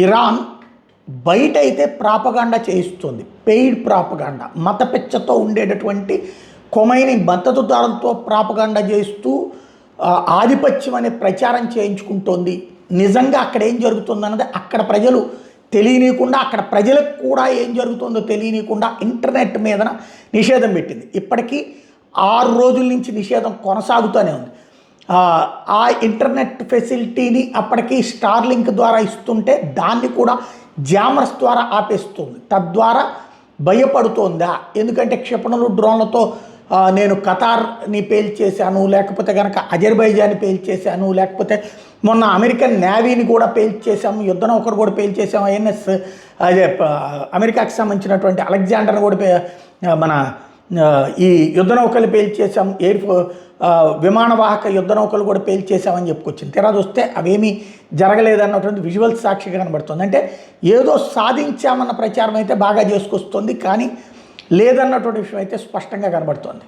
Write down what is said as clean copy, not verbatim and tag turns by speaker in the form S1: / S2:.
S1: Iran బయట అయితే propaganda చేయిస్తుంది, పెయిడ్ ప్రాపగాండా, మత పిచ్చతో ఉండేటటువంటి కొమైని మద్దతుదారులతో ప్రాపగాండా చేస్తూ ఆధిపత్యం అనే ప్రచారం చేయించుకుంటోంది. నిజంగా అక్కడ ఏం జరుగుతుందన్నది అక్కడ ప్రజలు తెలియనీయకుండా, అక్కడ ప్రజలకు కూడా ఏం జరుగుతుందో తెలియనీయకుండా ఇంటర్నెట్ మీద నిషేధం పెట్టింది. ఇప్పటికీ 6 రోజుల నుంచి నిషేధం కొనసాగుతూనే ఉంది. ఆ ఇంటర్నెట్ ఫెసిలిటీని అప్పటికి స్టార్లింక్ ద్వారా ఇస్తుంటే దాన్ని కూడా జామర్స్ ద్వారా ఆపేస్తుంది. తద్వారా భయపడుతోందా? ఎందుకంటే క్షిపణులు డ్రోన్లతో నేను ఖతార్ని పేల్చేశాను, లేకపోతే కనుక అజర్బైజాన్ని పేల్చేశాను, లేకపోతే మొన్న అమెరికన్ నేవీని కూడా పేల్చేసాము, యుద్ధ నౌకరు కూడా పేల్చేసాము, ఐఎన్ఎస్ అదే అమెరికాకి సంబంధించినటువంటి అలెగ్జాండర్ని కూడా మన ఈ యుద్ధ నౌకలు పేల్చేసాం, విమానవాహక యుద్ధ నౌకలు కూడా పేల్చేసామని చెప్పుకొచ్చింది. తీరా వస్తే అవేమీ జరగలేదన్నటువంటి విజువల్స్ సాక్షిగా కనబడుతుంది. అంటే ఏదో సాధించామన్న ప్రచారం అయితే బాగా చేసుకొస్తుంది, కానీ లేదన్నటువంటి విషయం అయితే స్పష్టంగా కనబడుతుంది.